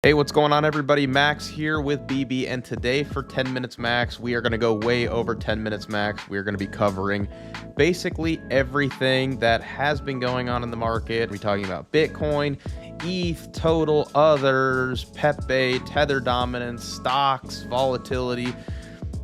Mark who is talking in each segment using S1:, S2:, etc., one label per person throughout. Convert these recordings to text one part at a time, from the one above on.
S1: Hey, what's going on, everybody? Max here with BB, and today for 10 Minutes Max, we are going to go way over 10 Minutes Max. We are going to be covering basically everything that has been going on in the market. We're talking about Bitcoin, ETH, total, others, Pepe, Tether dominance, stocks, volatility,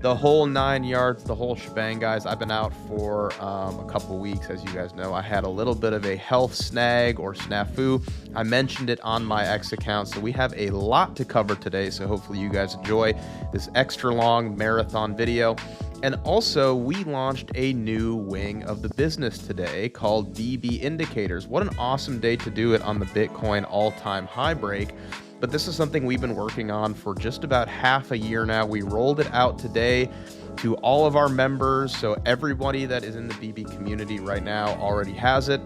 S1: the whole 9 yards, the whole shebang, guys. I've been out for a couple weeks, as you guys know. I had a little bit of a health snag or snafu. I mentioned it on my X account, so we have a lot to cover today. So hopefully you guys enjoy this extra long marathon video. And also, we launched a new wing of the business today called BB Indicators. What an awesome day to do it on the Bitcoin all-time high break. But this is something we've been working on for just about half a year now. We rolled it out today to all of our members. So everybody that is in the BB community right now already has it.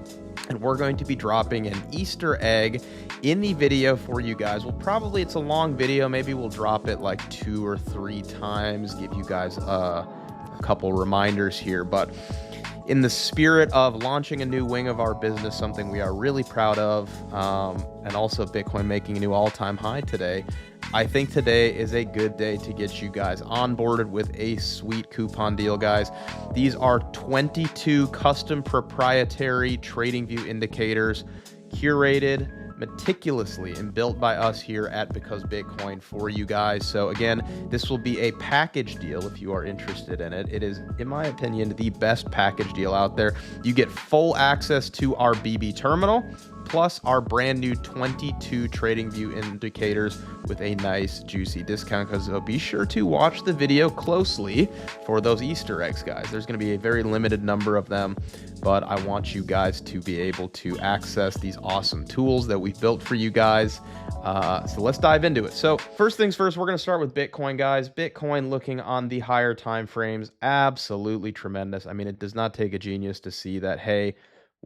S1: And we're going to be dropping an Easter egg in the video for you guys. It's a long video. Maybe we'll drop it like 2 or 3 times, give you guys a couple reminders here. But in the spirit of launching a new wing of our business, something we are really proud of, and also Bitcoin making a new all-time high today, I think today is a good day to get you guys onboarded with a sweet coupon deal, guys. These are 22 custom proprietary TradingView indicators, curated meticulously and built by us here at Because Bitcoin for you guys. So again, this will be a package deal if you are interested in it. It is, in my opinion, the best package deal out there. You get full access to our BB terminal, plus our brand new 22 TradingView indicators with a nice juicy discount. So be sure to watch the video closely for those Easter eggs, guys. There's going to be a very limited number of them, but I want you guys to be able to access these awesome tools that we've built for you guys. So let's dive into it. So first things first, we're going to start with Bitcoin, guys. Bitcoin looking on the higher time frames, absolutely tremendous. I mean, it does not take a genius to see that, hey,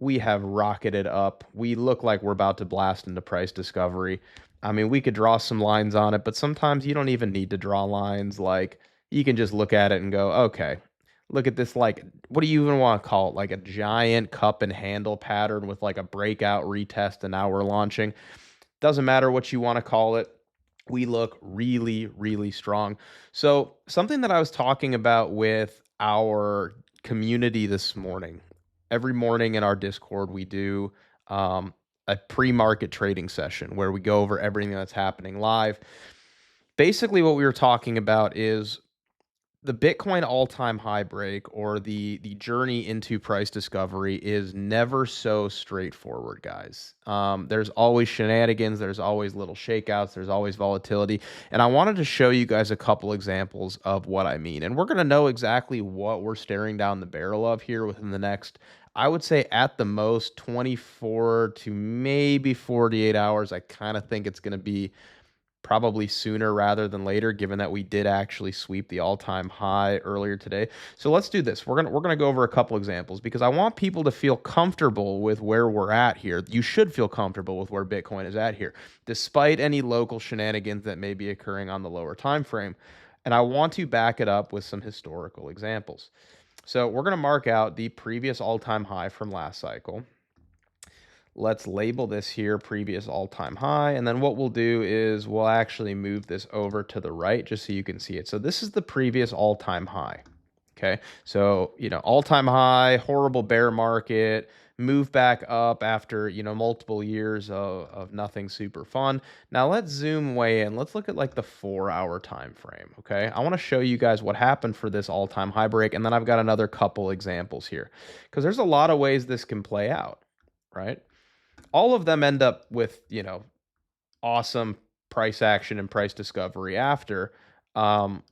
S1: we have rocketed up. We look like we're about to blast into price discovery. I mean, we could draw some lines on it, but sometimes you don't even need to draw lines. Like, you can just look at it and go, okay, look at this, like, what do you even want to call it? Like a giant cup and handle pattern with like a breakout retest, and now we're launching. Doesn't matter what you want to call it. We look really, really strong. So something that I was talking about with our community this morning, every morning in our Discord, we do a pre-market trading session where we go over everything that's happening live. Basically, what we were talking about is the Bitcoin all-time high break, or the journey into price discovery, is never so straightforward, guys. There's always shenanigans, there's always little shakeouts, there's always volatility, and I wanted to show you guys a couple examples of what I mean. And we're going to know exactly what we're staring down the barrel of here within the next, I would say at the most 24 to maybe 48 hours. I kind of think it's going to be probably sooner rather than later, given that we did actually sweep the all-time high earlier today. So let's do this. We're gonna go over a couple examples because I want people to feel comfortable with where we're at here. You should feel comfortable with where Bitcoin is at here, despite any local shenanigans that may be occurring on the lower time frame. And I want to back it up with some historical examples. So we're gonna mark out the previous all-time high from last cycle. Let's label this here previous all-time high. And then what we'll do is we'll actually move this over to the right just so you can see it. So this is the previous all-time high. Okay. So, all-time high, horrible bear market, move back up after, multiple years of nothing super fun. Now let's zoom way in. Let's look at like the 4-hour time frame. Okay. I want to show you guys what happened for this all-time high break. And then I've got another couple examples here because there's a lot of ways this can play out, right? All of them end up with, awesome price action and price discovery after. But,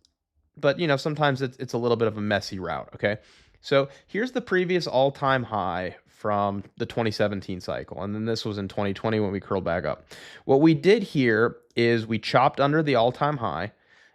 S1: sometimes it's a little bit of a messy route, okay? So here's the previous all-time high from the 2017 cycle. And then this was in 2020 when we curled back up. What we did here is we chopped under the all-time high,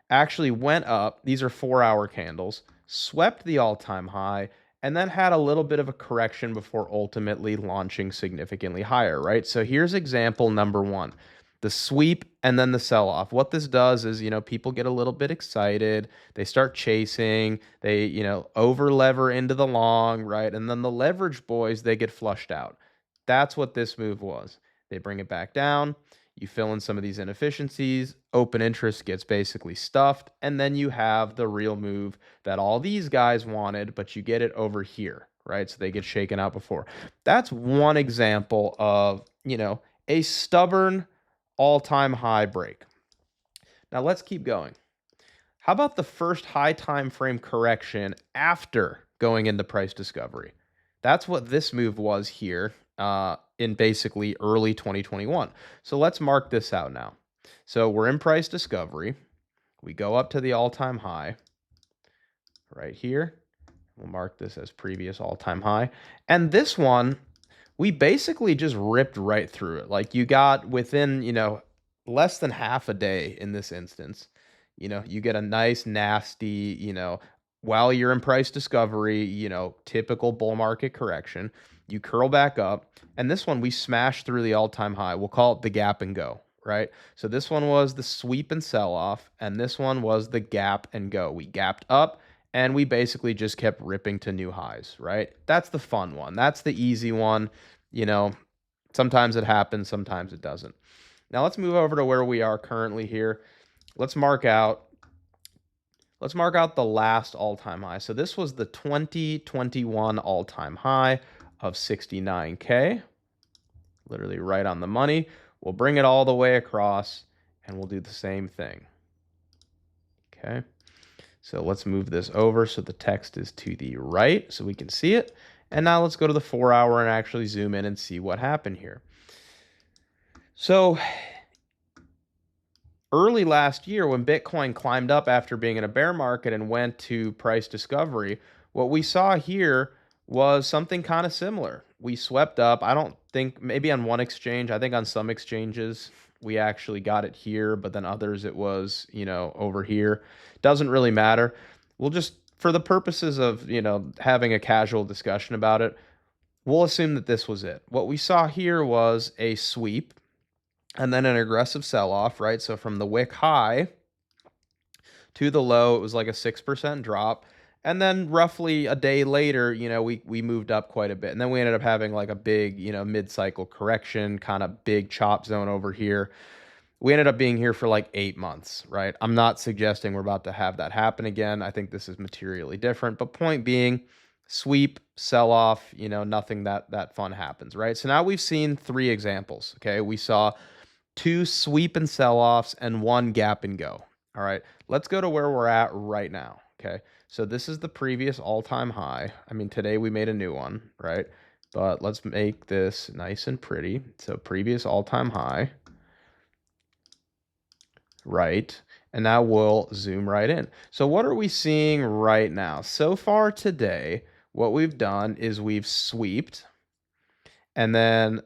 S1: actually went up. These are 4-hour candles, swept the all-time high, and then had a little bit of a correction before ultimately launching significantly higher, right? So here's example number 1, the sweep and then the sell-off. What this does is, people get a little bit excited. They start chasing. They, over-lever into the long, right? And then the leverage boys, they get flushed out. That's what this move was. They bring it back down. You fill in some of these inefficiencies, open interest gets basically stuffed, and then you have the real move that all these guys wanted, but you get it over here, right? So they get shaken out before. That's one example of, a stubborn all-time high break. Now let's keep going. How about the first high time frame correction after going into price discovery? That's what this move was here in basically early 2021. So let's mark this out now. So we're in price discovery. We go up to the all-time high right here. We'll mark this as previous all-time high. And this one, we basically just ripped right through it. Like you got within, less than half a day in this instance. You get a nice, nasty, while you're in price discovery, typical bull market correction. You curl back up. And this one, we smashed through the all-time high. We'll call it the gap and go, right? So this one was the sweep and sell off. And this one was the gap and go. We gapped up. And we basically just kept ripping to new highs, right? That's the fun one. That's the easy one. Sometimes it happens, sometimes it doesn't. Now let's move over to where we are currently here. Let's mark out the last all-time high. So this was the 2021 all-time high of 69K. Literally right on the money. We'll bring it all the way across and we'll do the same thing. Okay. So let's move this over so the text is to the right so we can see it. And now let's go to the 4-hour and actually zoom in and see what happened here. So early last year when Bitcoin climbed up after being in a bear market and went to price discovery, what we saw here was something kind of similar. We swept up. I don't think, maybe on one exchange, I think on some exchanges, we actually got it here, but then others it was, over here. Doesn't really matter. We'll just, for the purposes of, having a casual discussion about it, we'll assume that this was it. What we saw here was a sweep and then an aggressive sell-off, right? So from the wick high to the low, it was like a 6% drop. And then roughly a day later, we moved up quite a bit. And then we ended up having like a big, mid-cycle correction, kind of big chop zone over here. We ended up being here for like 8 months, right? I'm not suggesting we're about to have that happen again. I think this is materially different. But point being, sweep, sell off, nothing that fun happens, right? So now we've seen 3 examples, okay? We saw 2 sweep and sell offs and 1 gap and go. All right, let's go to where we're at right now, okay? So this is the previous all-time high. I mean, today we made a new one, right? But let's make this nice and pretty. So previous all-time high, right? And now we'll zoom right in. So what are we seeing right now? So far today, what we've done is we've sweeped and then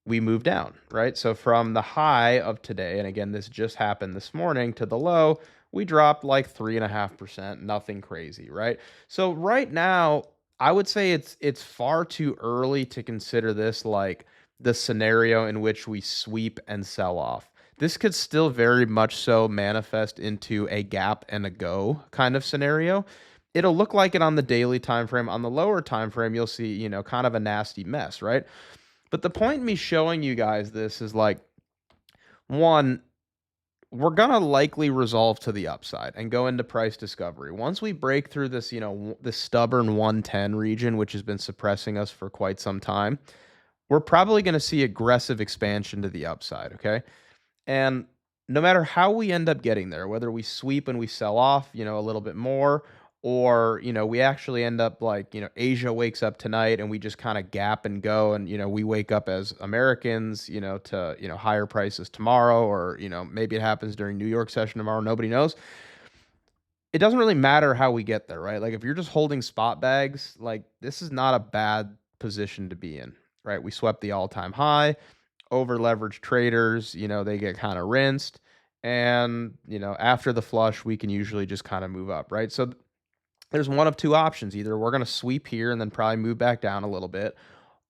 S1: we move down, right? So from the high of today, and again, this just happened this morning, to the low, we dropped like 3.5%, nothing crazy, right? So right now, I would say it's far too early to consider this like the scenario in which we sweep and sell off. This could still very much so manifest into a gap and a go kind of scenario. It'll look like it on the daily time frame. On the lower time frame, you'll see, kind of a nasty mess, right? But the point in me showing you guys this is like, one, we're going to likely resolve to the upside and go into price discovery. Once we break through this, the stubborn 110 region, which has been suppressing us for quite some time, we're probably going to see aggressive expansion to the upside, okay? And no matter how we end up getting there, whether we sweep and we sell off, a little bit more, or, we actually end up like, Asia wakes up tonight and we just kind of gap and go. And, we wake up as Americans, to, higher prices tomorrow, or, maybe it happens during New York session tomorrow. Nobody knows. It doesn't really matter how we get there, right? Like if you're just holding spot bags, like this is not a bad position to be in, right? We swept the all-time high. Over leveraged traders, they get kind of rinsed. And, after the flush, we can usually just kind of move up, right? So there's one of 2 options. Either we're going to sweep here and then probably move back down a little bit,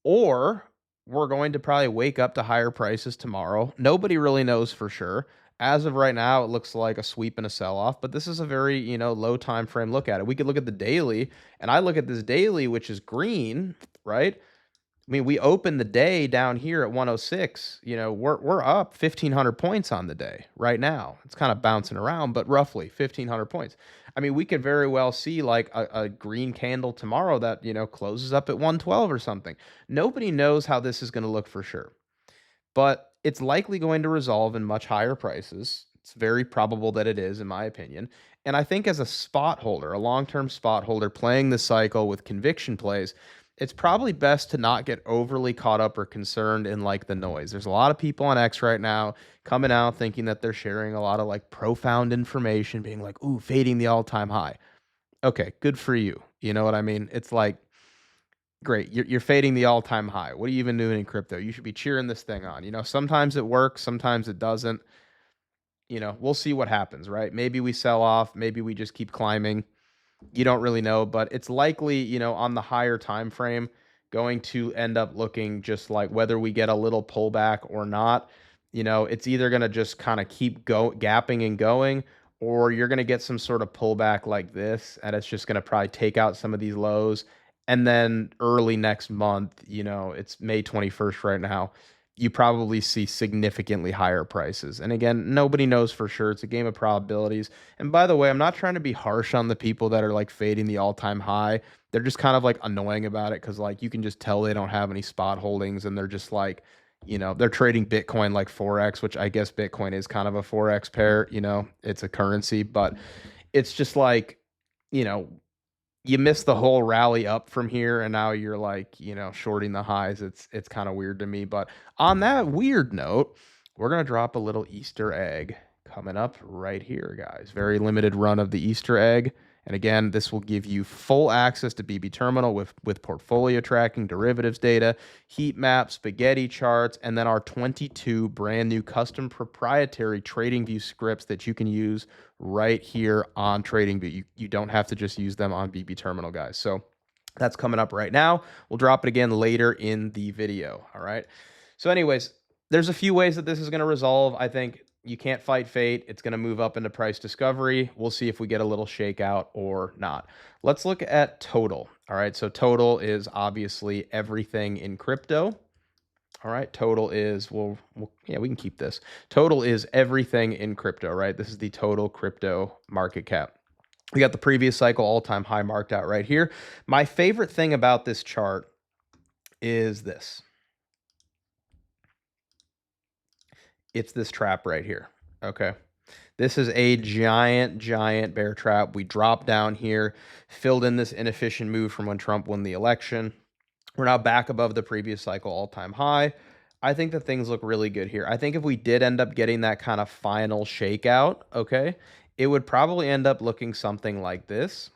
S1: or we're going to probably wake up to higher prices tomorrow. Nobody really knows for sure. As of right now, it looks like a sweep and a sell-off, but this is a very, low time frame look at it. We could look at the daily, and I look at this daily, which is green, right? I mean, we opened the day down here at 106. You know, we're up 1,500 points on the day right now. It's kind of bouncing around, but roughly 1,500 points. I mean, we could very well see like a green candle tomorrow that, you know, closes up at 112 or something. Nobody knows how this is going to look for sure, but it's likely going to resolve in much higher prices. It's very probable that it is, in my opinion. And I think as a spot holder, a long-term spot holder playing the cycle with conviction plays, it's probably best to not get overly caught up or concerned in like the noise. There's a lot of people on X right now coming out thinking that they're sharing a lot of like profound information, being like, ooh, fading the all-time high. Okay, good for you. You know what I mean? It's like, great, you're fading the all-time high. What are you even doing in crypto? You should be cheering this thing on. You know, sometimes it works, sometimes it doesn't. You know, we'll see what happens, right? Maybe we sell off, maybe we just keep climbing. You don't really know, but it's likely, you know, on the higher time frame, going to end up looking just like whether we get a little pullback or not. You know, it's either going to just kind of keep gapping and going, or you're going to get some sort of pullback like this, and it's just going to probably take out some of these lows. And then early next month, you know, it's May 21st right now, you probably see significantly higher prices. And again, nobody knows for sure. It's a game of probabilities. And by the way, I'm not trying to be harsh on the people that are like fading the all-time high. They're just kind of like annoying about it because like you can just tell they don't have any spot holdings and they're just like, you know, they're trading Bitcoin like Forex, which I guess Bitcoin is kind of a Forex pair, you know, it's a currency, but it's just like, you know, you missed the whole rally up from here and now you're like, you know, shorting the highs. It's kind of weird to me. But on that weird note, we're going to drop a little Easter egg coming up right here, guys. Very limited run of the Easter egg. And again, this will give you full access to BB Terminal with portfolio tracking, derivatives data, heat maps, spaghetti charts, and then our 22 brand new custom proprietary TradingView scripts that you can use right here on TradingView. You don't have to just use them on BB Terminal, guys. So that's coming up right now. We'll drop it again later in the video. All right. So anyways, there's a few ways that this is going to resolve. I think you can't fight fate. It's going to move up into price discovery. We'll see if we get a little shakeout or not. Let's look at total. All right. So total is obviously everything in crypto. All right. Total is, yeah, we can keep this. Total is everything in crypto, right? This is the total crypto market cap. We got the previous cycle all-time high marked out right here. My favorite thing about this chart is this. It's this trap right here. Okay. This is a giant bear trap. We dropped down here, filled in this inefficient move from when Trump won the election. We're now back above the previous cycle all-time high. I think that things look really good here. I think if we did end up getting that kind of final shakeout, okay, it would probably end up looking something like this.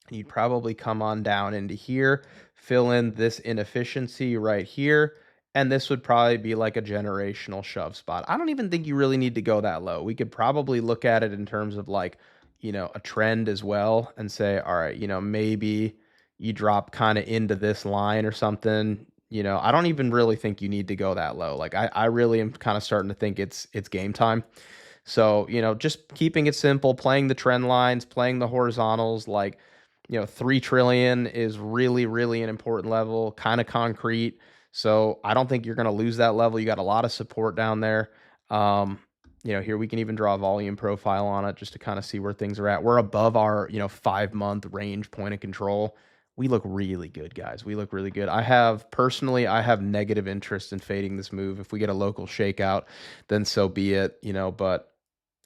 S1: You'd probably come on down into here, fill in this inefficiency right here, and this would probably be like a generational shove spot. I don't even think you really need to go that low. We could probably look at it in terms of like, you know, a trend as well and say, all right, you know, maybe you drop kind of into this line or something. You know, I don't even really think you need to go that low. Like I really am kind of starting to think it's game time. So, you know, just keeping it simple, playing the trend lines, playing the horizontals, like, you know, 3 trillion is really an important level, kind of concrete. So I don't think you're going to lose that level. You got a lot of support down there. You know, here we can even draw a volume profile on it just to kind of see where things are at. We're above our, you know, 5-month range point of control. We look really good, guys. We look really good. I have negative interest in fading this move. If we get a local shakeout, then so be it, you know, but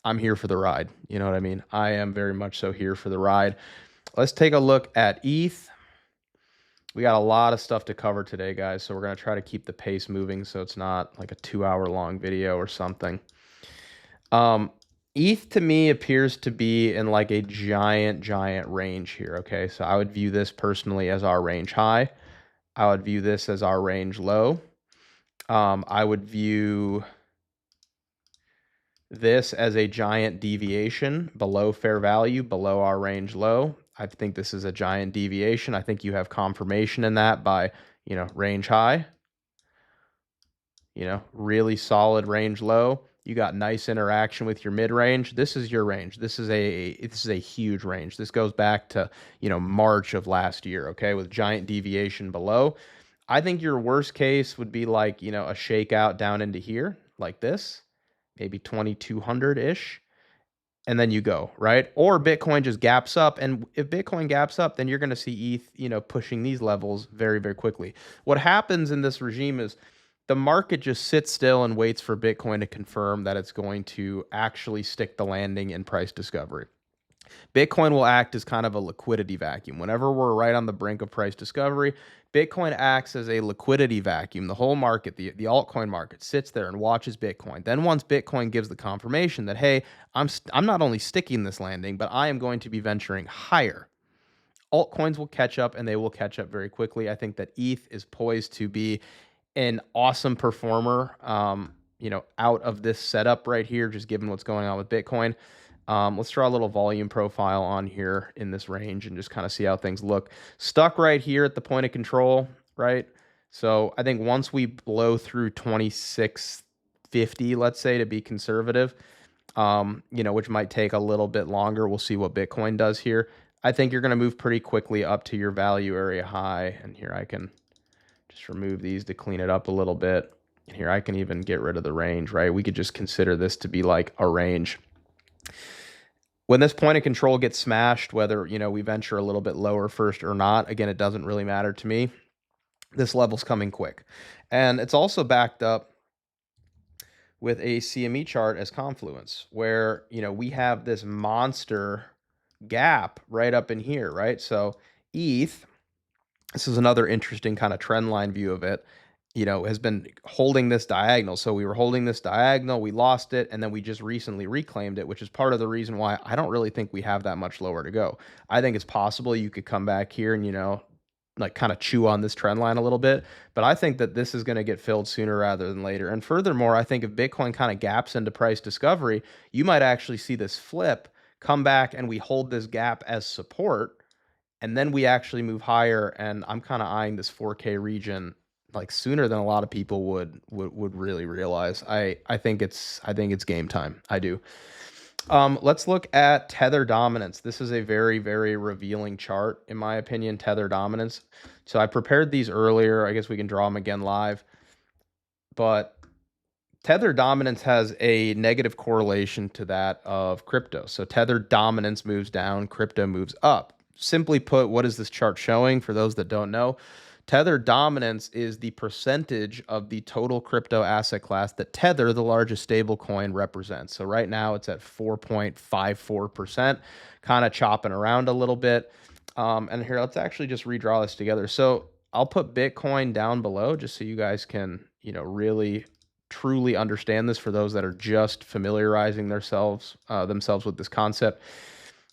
S1: I'm here for the ride. You know what I mean? I am very much so here for the ride. Let's take a look at ETH. We got a lot of stuff to cover today, guys, so we're going to try to keep the pace moving so it's not like a 2-hour long video or something. ETH to me appears to be in like a giant range here, okay? So I would view this personally as our range high. I would view this as our range low. I would view this as a giant deviation below fair value, below our range low. I think this is a giant deviation. I think you have confirmation in that by, you know, range high, you know, really solid range low. You got nice interaction with your mid range. This is your range. This is a huge range. This goes back to, you know, March of last year, okay, with giant deviation below. I think your worst case would be like, you know, a shakeout down into here like this, maybe 2200-ish, and then you go, right? Or Bitcoin just gaps up, and if Bitcoin gaps up, then you're going to see ETH, you know, pushing these levels very, very quickly. What happens in this regime is the market just sits still and waits for Bitcoin to confirm that it's going to actually stick the landing in price discovery. Bitcoin will act as kind of a liquidity vacuum. Whenever we're right on the brink of price discovery, Bitcoin acts as a liquidity vacuum. The whole market, the altcoin market, sits there and watches Bitcoin. Then once Bitcoin gives the confirmation that, hey, I'm not only sticking this landing, but I am going to be venturing higher, altcoins will catch up, and they will catch up very quickly. I think that ETH is poised to be an awesome performer, you know, out of this setup right here, just given what's going on with Bitcoin. Let's draw a little volume profile on here in this range and just kind of see how things look. Stuck right here at the point of control, right? So I think once we blow through 2650, let's say, to be conservative, you know, which might take a little bit longer. We'll see what Bitcoin does here. I think you're going to move pretty quickly up to your value area high. And here I can just remove these to clean it up a little bit. And here I can even get rid of the range, right? We could just consider this to be like a range. When this point of control gets smashed, whether, you know, we venture a little bit lower first or not, again, it doesn't really matter to me. This level's coming quick. And it's also backed up with a CME chart as confluence, where, you know, we have this monster gap right up in here, right? So ETH, this is another interesting kind of trend line view of it, you know, has been holding this diagonal. So we were holding this diagonal, we lost it, and then we just recently reclaimed it, which is part of the reason why I don't really think we have that much lower to go. I think it's possible you could come back here and, you know, like kind of chew on this trend line a little bit, but I think that this is going to get filled sooner rather than later. And furthermore, I think if Bitcoin kind of gaps into price discovery, you might actually see this flip, come back, and we hold this gap as support, and then we actually move higher. And I'm kind of eyeing this 4K region like sooner than a lot of people would really realize. I think it's game time. I do. Let's look at Tether dominance. This is a very, very revealing chart, in my opinion, Tether dominance. So I prepared these earlier. I guess we can draw them again live. But Tether dominance has a negative correlation to that of crypto. So Tether dominance moves down, crypto moves up. Simply put, what is this chart showing for those that don't know? Tether dominance is the percentage of the total crypto asset class that Tether, the largest stable coin, represents. So right now it's at 4.54%, kind of chopping around a little bit. And here, let's actually just redraw this together. So I'll put Bitcoin down below just so you guys can, you know, really truly understand this for those that are just familiarizing themselves with this concept.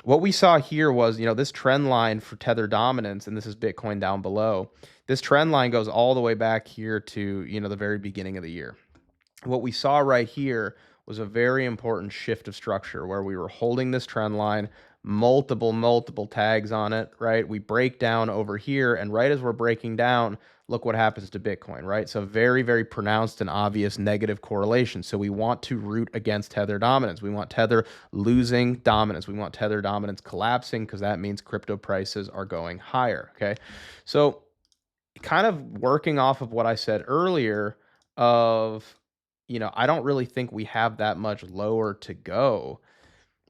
S1: What we saw here was, you know, this trend line for Tether dominance, and this is Bitcoin down below. This trend line goes all the way back here to, you know, the very beginning of the year. What we saw right here was a very important shift of structure where we were holding this trend line, multiple tags on it, right? We break down over here, and right as we're breaking down, look what happens to Bitcoin, right? So very, very pronounced and obvious negative correlation. So we want to root against Tether dominance. We want Tether losing dominance. We want Tether dominance collapsing, because that means crypto prices are going higher, okay? So kind of working off of what I said earlier of, you know, I don't really think we have that much lower to go.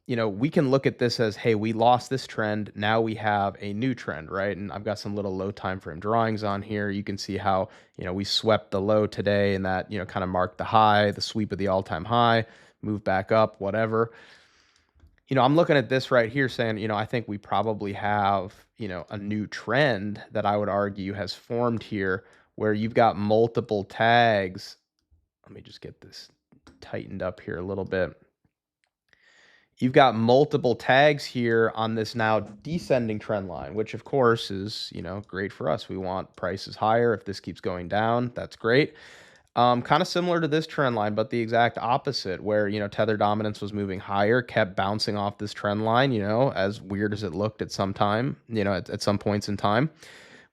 S1: You know, we can look at this as, hey, we lost this trend. Now we have a new trend, right? And I've got some little low time frame drawings on here. You can see how, you know, we swept the low today, and that, you know, kind of marked the high, the sweep of the all-time high, move back up, whatever. You know, I'm looking at this right here saying, you know, I think we probably have, you know, a new trend that I would argue has formed here, where you've got multiple tags. Let me just get this tightened up here a little bit. You've got multiple tags here on this now descending trend line, which of course is, you know, great for us. We want prices higher. If this keeps going down, that's great. Kind of similar to this trend line, but the exact opposite, where, you know, Tether dominance was moving higher, kept bouncing off this trend line, you know, as weird as it looked at some time, you know, at some points in time.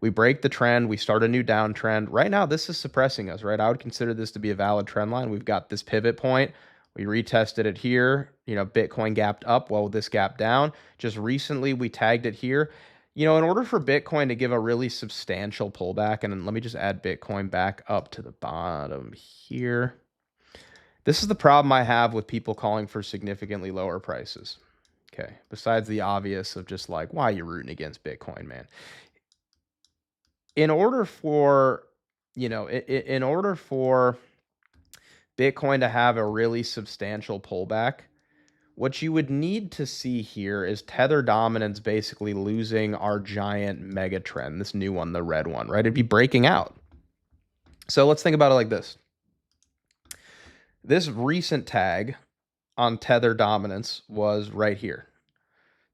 S1: We break the trend, we start a new downtrend. Right now, this is suppressing us, right? I would consider this to be a valid trend line. We've got this pivot point. We retested it here. You know, Bitcoin gapped up while this gap down. Just recently, we tagged it here. In order for Bitcoin to give a really substantial pullback, and let me just add Bitcoin back up to the bottom here. This is the problem I have with people calling for significantly lower prices. Okay, besides the obvious of just like, why are you rooting against Bitcoin, man? In order for, in order for Bitcoin to have a really substantial pullback, what you would need to see here is Tether dominance basically losing our giant mega trend, this new one, the red one, right? It'd be breaking out. So let's think about it like this. This recent tag on Tether dominance was right here.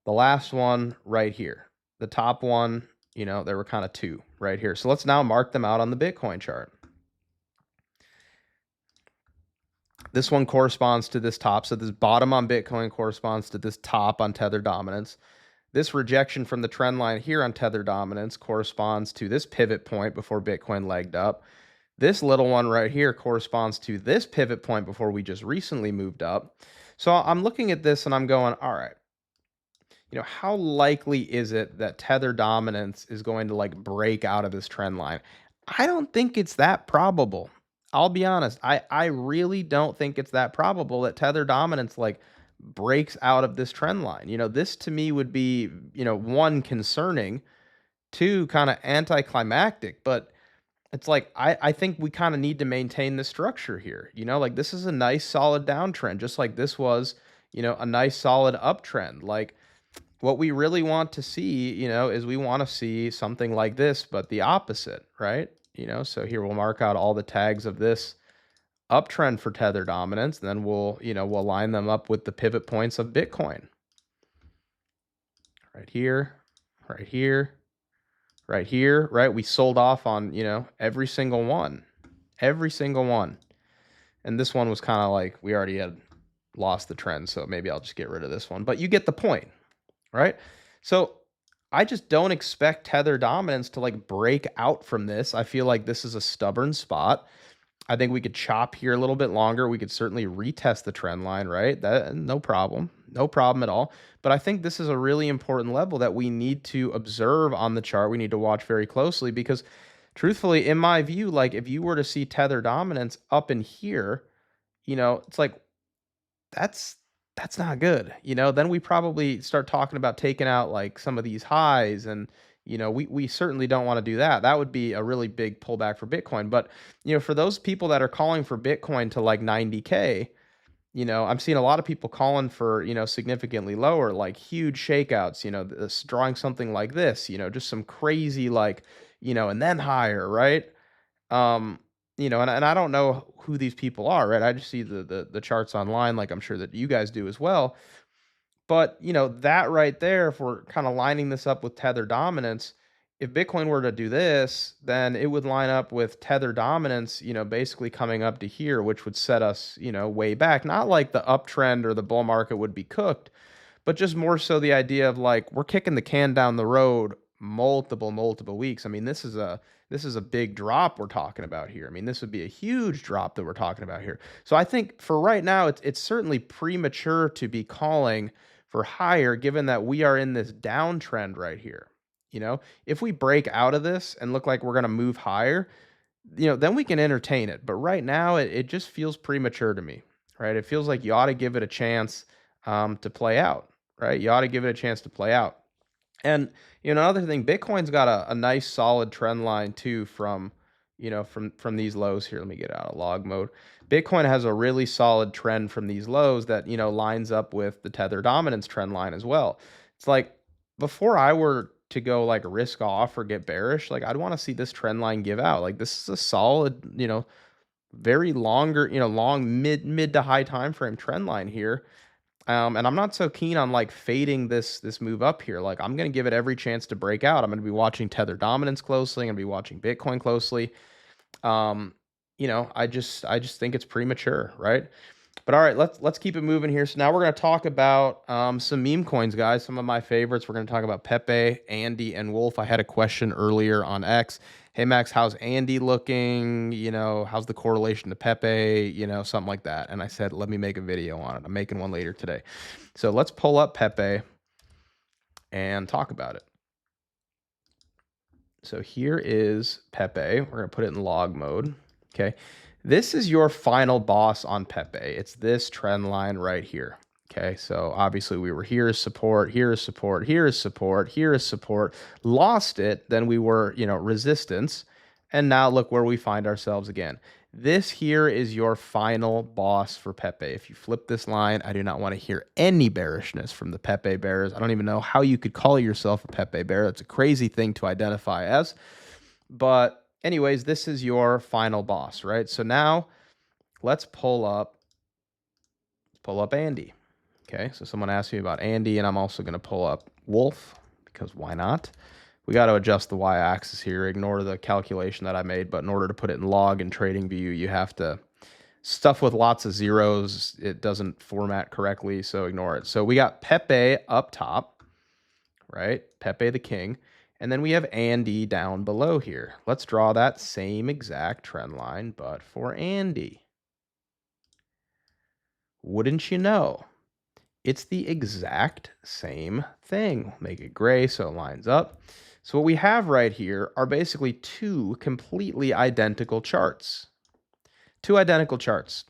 S1: The last one right here. The top one, there were kind of two right here. So let's now mark them out on the Bitcoin chart. This one corresponds to this top. So this bottom on Bitcoin corresponds to this top on Tether dominance. This rejection from the trend line here on Tether dominance corresponds to this pivot point before Bitcoin legged up. This little one right here corresponds to this pivot point before we just recently moved up. So I'm looking at this and I'm going, all right, how likely is it that Tether dominance is going to like break out of this trend line? I don't think it's that probable. I'll be honest. I really don't think it's that probable that Tether dominance like breaks out of this trend line. This to me would be, one, concerning, two, kind of anticlimactic, but it's like I think we kind of need to maintain the structure here. Like this is a nice solid downtrend, just like this was, a nice solid uptrend. Like what we really want to see, is we want to see something like this, but the opposite, right? So here we'll mark out all the tags of this uptrend for Tether dominance. Then we'll line them up with the pivot points of Bitcoin. Right here, right here, right here, right? We sold off on, every single one. And this one was kind of like, we already had lost the trend, so maybe I'll just get rid of this one. But you get the point, right? So I just don't expect Tether dominance to like break out from this. I feel like this is a stubborn spot. I think we could chop here a little bit longer. We could certainly retest the trend line, right? That no problem at all. But I think this is a really important level that we need to observe on the chart. We need to watch very closely because truthfully, in my view, like if you were to see Tether dominance up in here, it's like, that's not good. Then we probably start talking about taking out like some of these highs and, we certainly don't want to do that. That would be a really big pullback for Bitcoin. But, for those people that are calling for Bitcoin to like 90K, I'm seeing a lot of people calling for, significantly lower, like huge shakeouts, drawing something like this, just some crazy like, and then higher, right? And I don't know who these people are, right? I just see the charts online, like I'm sure that you guys do as well. But, that right there, if we're kind of lining this up with Tether dominance, if Bitcoin were to do this, then it would line up with Tether dominance, basically coming up to here, which would set us, way back. Not like the uptrend or the bull market would be cooked, but just more so the idea of like we're kicking the can down the road multiple weeks. I mean, this is a big drop we're talking about here. I mean, this would be a huge drop that we're talking about here. So I think for right now, it's certainly premature to be calling for higher, given that we are in this downtrend right here. If we break out of this and look like we're going to move higher, then we can entertain it. But right now, it just feels premature to me, right? It feels like you ought to give it a chance to play out, right? You ought to give it a chance to play out. And another thing, Bitcoin's got a nice solid trend line too from these lows here. Let me get out of log mode. Bitcoin has a really solid trend from these lows that lines up with the Tether dominance trend line as well. It's like before I were to go like risk off or get bearish, like I'd want to see this trend line give out. Like this is a solid, very longer, long mid to high time frame trend line here. And I'm not so keen on like fading this move up here. Like I'm going to give it every chance to break out. I'm going to be watching Tether dominance closely. I'm going to be watching Bitcoin closely. I just think it's premature, right? But all right, let's keep it moving here. So now we're going to talk about some meme coins, guys. Some of my favorites. We're going to talk about Pepe, Andy, and Wolf. I had a question earlier on X. Hey Max, how's Andy looking? How's the correlation to Pepe? Something like that. And I said, let me make a video on it. I'm making one later today. So let's pull up Pepe and talk about it. So here is Pepe. We're going to put it in log mode. Okay. This is your final boss on Pepe. It's this trend line right here. Okay. So obviously we were here is support, here is support, here is support, here is support. Lost it. Then we were, resistance. And now look where we find ourselves again. This here is your final boss for Pepe. If you flip this line, I do not want to hear any bearishness from the Pepe bears. I don't even know how you could call yourself a Pepe bear. That's a crazy thing to identify as. But anyways, this is your final boss, right? So now let's pull up Andy. Okay, so someone asked me about Andy, and I'm also going to pull up Wolf, because why not? We got to adjust the y-axis here. Ignore the calculation that I made, but in order to put it in log in TradingView, you have to stuff with lots of zeros. It doesn't format correctly, so ignore it. So we got Pepe up top, right? Pepe the king. And then we have Andy down below here. Let's draw that same exact trend line, but for Andy. Wouldn't you know? It's the exact same thing. Make it gray so it lines up. So what we have right here are basically two completely identical charts. Two identical charts.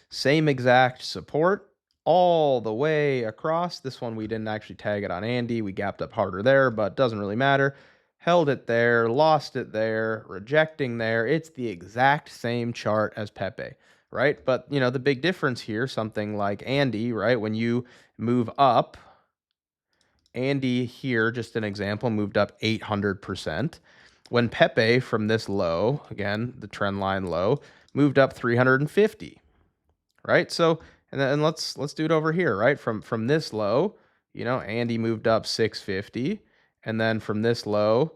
S1: Same exact support all the way across. This one we didn't actually tag it on Andy. We gapped up harder there, but doesn't really matter. Held it there, lost it there, rejecting there. It's the exact same chart as Pepe, right? But, the big difference here, something like Andy, right? When you move up, Andy here, just an example, moved up 800%. When Pepe from this low, again, the trend line low, moved up 350, right? So, and then let's do it over here, right? From this low, Andy moved up 650, and then from this low,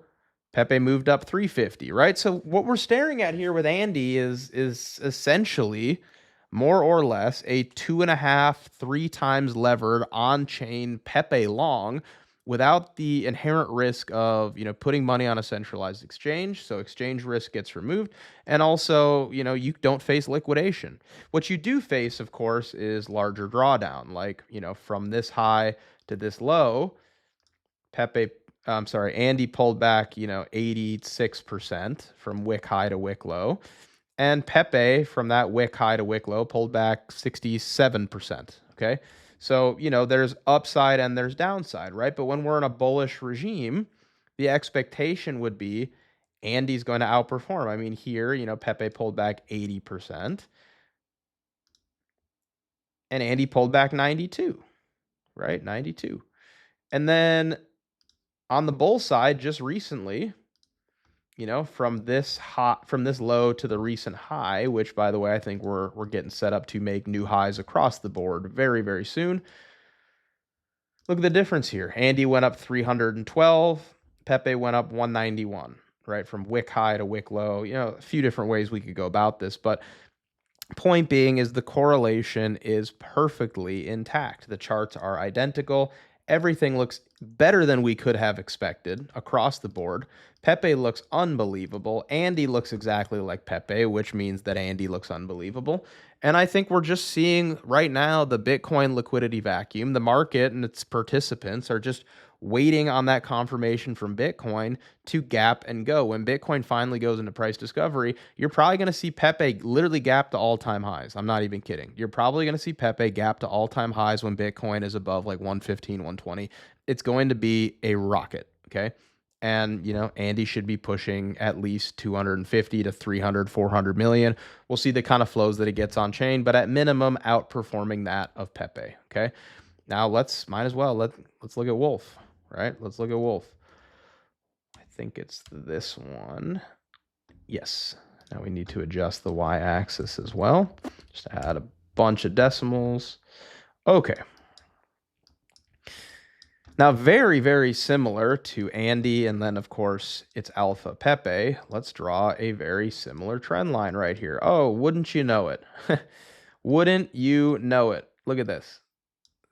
S1: Pepe moved up 350, right? So what we're staring at here with Andy is essentially more or less a 2.5, 3 times levered on-chain Pepe long without the inherent risk of, putting money on a centralized exchange. So exchange risk gets removed. And also, you don't face liquidation. What you do face, of course, is larger drawdown. Like, from this high to this low, Andy pulled back, 86% from wick high to wick low. And Pepe, from that wick high to wick low, pulled back 67%. Okay. So, there's upside and there's downside, right? But when we're in a bullish regime, the expectation would be Andy's going to outperform. I mean, here, Pepe pulled back 80%. And Andy pulled back 92, right? 92. And then on the bull side, just recently, from this low to the recent high, which, by the way, I think we're getting set up to make new highs across the board very, very soon. Look at the difference here. Andy went up 312. Pepe went up 191, right? From wick high to wick low. A few different ways we could go about this, but point being is the correlation is perfectly intact. The charts are identical. Everything looks better than we could have expected across the board. Pepe looks unbelievable. Andy looks exactly like Pepe, which means that Andy looks unbelievable. And I think we're just seeing right now the Bitcoin liquidity vacuum. The market and its participants are just waiting on that confirmation from Bitcoin to gap and go. When Bitcoin finally goes into price discovery, you're probably going to see Pepe literally gap to all-time highs. I'm not even kidding. You're probably going to see Pepe gap to all-time highs when Bitcoin is above like 115, 120. It's going to be a rocket, okay? And, Andy should be pushing at least 250 to 300, 400 million. We'll see the kind of flows that it gets on chain, but at minimum, outperforming that of Pepe, okay? Now let's look at Wolf, right? Let's look at Wolf. I think it's this one. Yes. Now we need to adjust the y-axis as well. Just add a bunch of decimals. Okay. Now, very, very similar to Andy, and then, of course, it's Alpha Pepe. Let's draw a very similar trend line right here. Oh, wouldn't you know it? Wouldn't you know it? Look at this.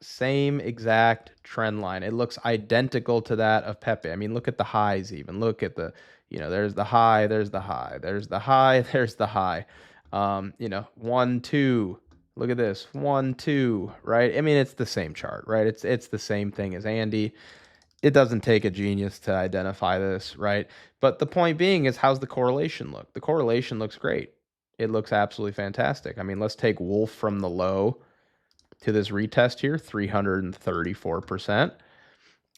S1: Same exact trend line. It looks identical to that of Pepe. I mean, look at the highs even. Look at the, there's the high, there's the high, there's the high, there's the high. 1, 2. Look at this, 1, 2, right? I mean, it's the same chart, right? It's the same thing as Andy. it doesn't take a genius to identify this, right? But the point being is, how's the correlation look? The correlation looks great. It looks absolutely fantastic. I mean, let's take Wolf from the low to this retest here, 334%.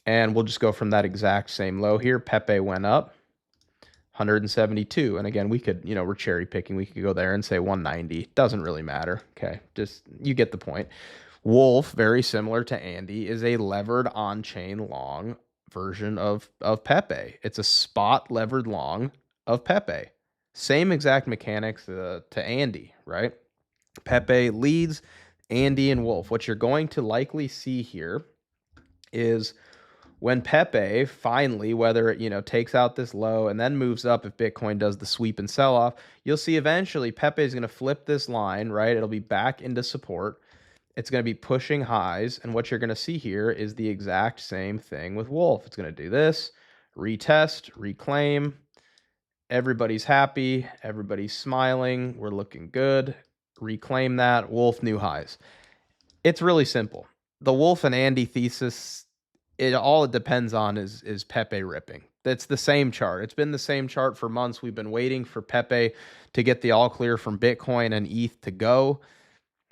S1: And we'll just go from that exact same low here. Pepe went up 172. And again, we could, we're cherry picking. We could go there and say 190. Doesn't really matter. Okay. Just, you get the point. Wolf, very similar to Andy, is a levered on-chain long version of Pepe. It's a spot levered long of Pepe. Same exact mechanics to Andy, right? Pepe leads Andy and Wolf. What you're going to likely see here is when Pepe finally, whether it, takes out this low and then moves up, if Bitcoin does the sweep and sell off, you'll see eventually Pepe is going to flip this line, right? It'll be back into support. It's going to be pushing highs. And what you're going to see here is the exact same thing with Wolf. It's going to do this, retest, reclaim. Everybody's happy. Everybody's smiling. We're looking good. Reclaim that. Wolf, new highs. It's really simple. The Wolf and Andy thesis, all it depends on is Pepe ripping. That's the same chart. It's been the same chart for months. We've been waiting for Pepe to get the all clear from Bitcoin and ETH to go.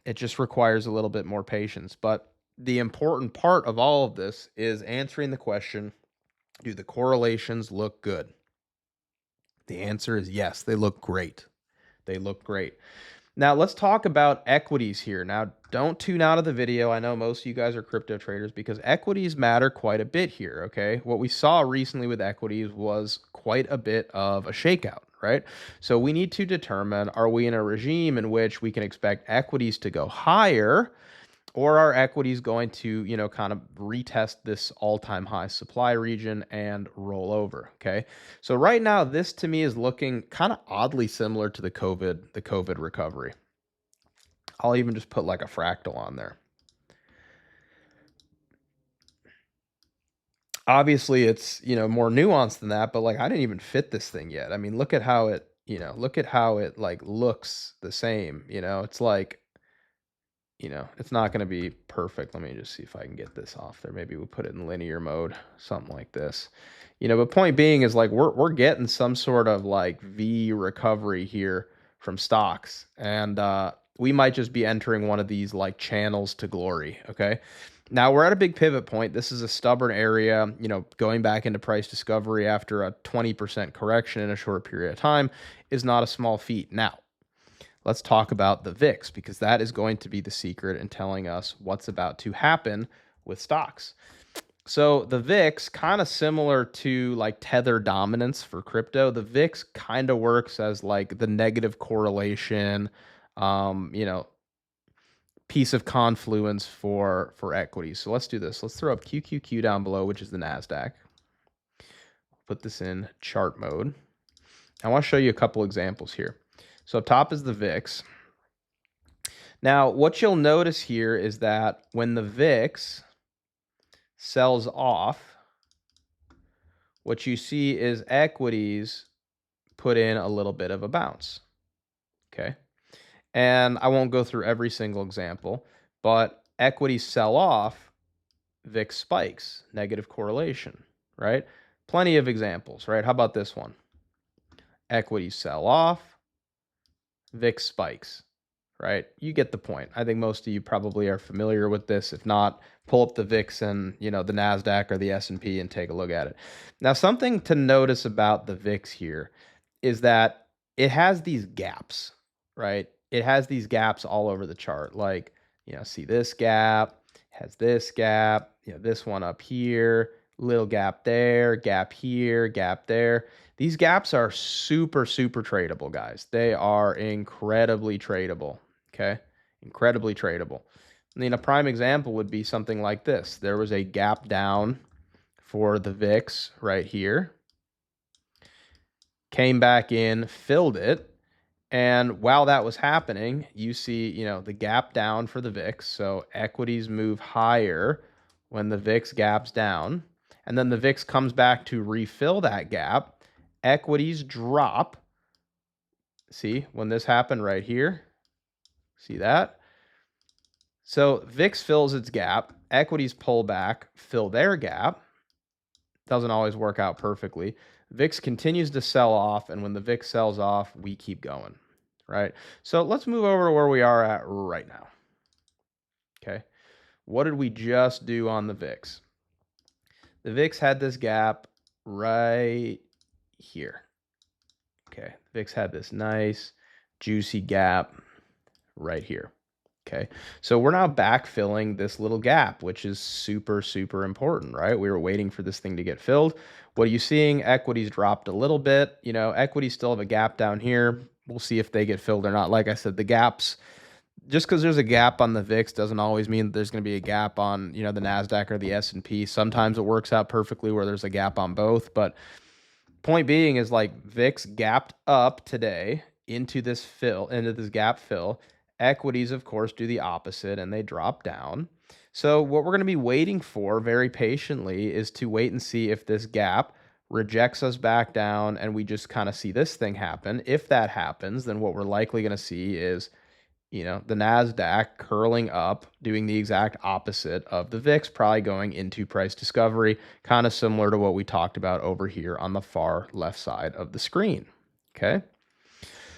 S1: It just requires a little bit more patience. But the important part of all of this is answering the question, do the correlations look good? The answer is yes, they look great. They look great. Now, let's talk about equities here. Now, don't tune out of the video. I know most of you guys are crypto traders because equities matter quite a bit here, okay? What we saw recently with equities was quite a bit of a shakeout, right? So we need to determine, are we in a regime in which we can expect equities to go higher, or are equities going to, kind of retest this all-time high supply region and roll over, okay? So right now, this to me is looking kind of oddly similar to the COVID recovery. I'll even just put like a fractal on there. Obviously, it's, more nuanced than that, but like I didn't even fit this thing yet. I mean, look at how it, like looks the same, it's like, it's not going to be perfect. Let me just see if I can get this off there. Maybe we'll put it in linear mode, something like this. But point being is like we're getting some sort of like V recovery here from stocks. And we might just be entering one of these like channels to glory, okay? Now we're at a big pivot point. This is a stubborn area, going back into price discovery after a 20% correction in a short period of time is not a small feat. Now, let's talk about the VIX because that is going to be the secret in telling us what's about to happen with stocks. So the VIX, kind of similar to like Tether dominance for crypto, the VIX kind of works as like the negative correlation, piece of confluence for equities. So let's do this. Let's throw up QQQ down below, which is the NASDAQ. Put this in chart mode. I want to show you a couple examples here. So up top is the VIX. Now, what you'll notice here is that when the VIX sells off, what you see is equities put in a little bit of a bounce, okay? And I won't go through every single example, but equities sell off, VIX spikes, negative correlation, right? Plenty of examples, right? How about this one? Equities sell off, VIX spikes, right? You get the point. I think most of you probably are familiar with this. If not, pull up the VIX and, the NASDAQ or the S&P and take a look at it. Now, something to notice about the VIX here is that it has these gaps, right? It has these gaps all over the chart. Like, see this gap, has this gap, this one up here, little gap there, gap here, gap there. These gaps are super, super tradable, guys. They are incredibly tradable, okay? Incredibly tradable. I mean, a prime example would be something like this. There was a gap down for the VIX right here. Came back in, filled it. And while that was happening, you see, the gap down for the VIX. So equities move higher when the VIX gaps down. And then the VIX comes back to refill that gap. Equities drop. See, when this happened right here, see that? So VIX fills its gap. Equities pull back, fill their gap. Doesn't always work out perfectly. VIX continues to sell off, and when the VIX sells off, we keep going, right? So let's move over to where we are at right now. Okay. What did we just do on the VIX? The VIX had this gap right here. Okay. VIX had this nice, juicy gap right here. Okay. So we're now backfilling this little gap, which is super, super important, right? We were waiting for this thing to get filled. What are you seeing? Equities dropped a little bit. You know, equities still have a gap down here. We'll see if they get filled or not. Like I said, the gaps, just because there's a gap on the VIX doesn't always mean that there's going to be a gap on, you know, the NASDAQ or the S&P. Sometimes it works out perfectly where there's a gap on both. But point being is like VIX gapped up today into this gap fill. Equities, of course, do the opposite and they drop down. So what we're going to be waiting for very patiently is to wait and see if this gap rejects us back down and we just kind of see this thing happen. If that happens, then what we're likely going to see is, you know, the NASDAQ curling up, doing the exact opposite of the VIX, probably going into price discovery, kind of similar to what we talked about over here on the far left side of the screen. Okay.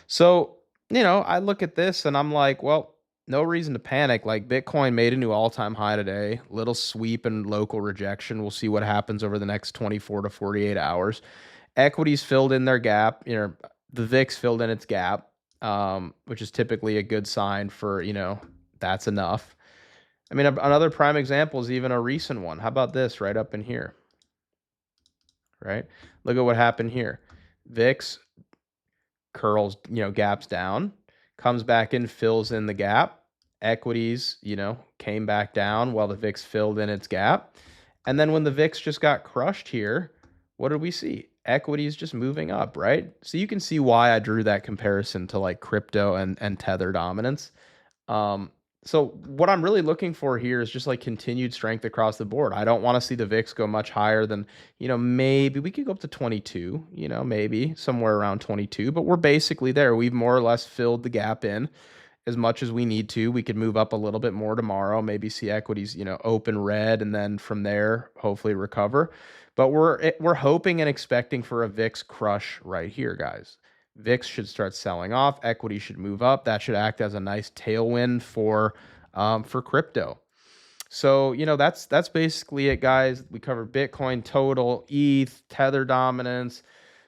S1: So, you know, I look at this and I'm like, well, no reason to panic. Like Bitcoin made a new all-time high today, little sweep and local rejection. We'll see what happens over the next 24 to 48 hours. Equities filled in their gap, you know, the VIX filled in its gap. Which is typically a good sign for, you know, that's enough. I mean, another prime example is even a recent one. How about this right up in here, right? Look at what happened here. VIX curls, you know, gaps down, comes back in, fills in the gap. Equities, you know, came back down while the VIX filled in its gap. And then when the VIX just got crushed here, what did we see? Equities just moving up, right? So you can see why I drew that comparison to like crypto and Tether dominance. So what I'm really looking for here is just like continued strength across the board. I don't want to see the VIX go much higher than, you know, maybe we could go up to 22, you know, maybe somewhere around 22, but we're basically there. We've more or less filled the gap in as much as we need to. We could move up a little bit more tomorrow, maybe see equities, you know, open red and then from there hopefully recover. But we're hoping and expecting for a VIX crush right here, guys. VIX should start selling off. Equity should move up. That should act as a nice tailwind for crypto. So, you know, that's basically it, guys. We covered Bitcoin, total, ETH, Tether dominance,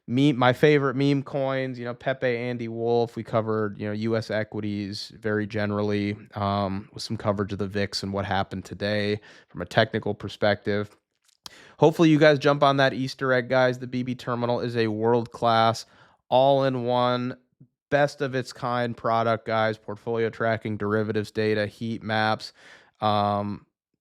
S1: my favorite meme coins, you know, Pepe, Andy Wolf. We covered, you know, U.S. equities very generally, with some coverage of the VIX and what happened today from a technical perspective. Hopefully you guys jump on that Easter egg, guys. The BB Terminal is a world-class, all-in-one, best of its kind product, guys. Portfolio tracking, derivatives data, heat maps,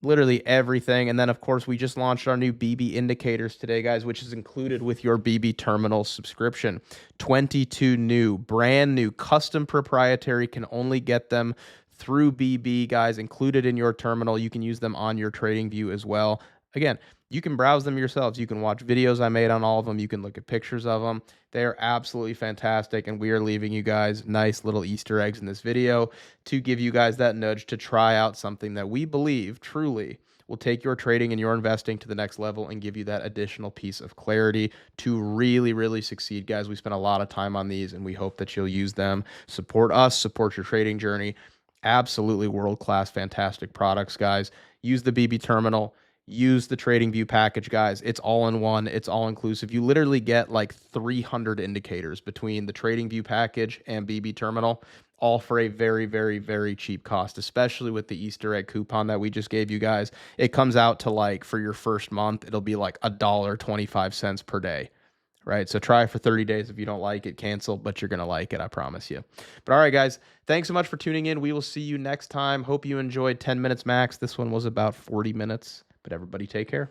S1: literally everything. And then, of course, we just launched our new BB indicators today, guys, which is included with your BB Terminal subscription. 22 new, brand new, custom proprietary, can only get them through BB, guys, included in your terminal. You can use them on your TradingView as well. Again, you can browse them yourselves. You can watch videos I made on all of them. You can look at pictures of them. They are absolutely fantastic, and we are leaving you guys nice little Easter eggs in this video to give you guys that nudge to try out something that we believe truly will take your trading and your investing to the next level and give you that additional piece of clarity to really, really succeed, guys. We spent a lot of time on these, and we hope that you'll use them. Support us, support your trading journey. Absolutely world-class, fantastic products, guys. Use the BB Terminal. Use the TradingView package, guys. It's all in one. It's all inclusive. You literally get like 300 indicators between the TradingView package and BB Terminal, all for a very, very, very cheap cost, especially with the Easter egg coupon that we just gave you guys. It comes out to like, for your first month, it'll be like $1.25 per day, right? So try it for 30 days. If you don't like it, cancel, but you're going to like it, I promise you. But all right, guys, thanks so much for tuning in. We will see you next time. Hope you enjoyed 10 minutes max. This one was about 40 minutes. But everybody take care.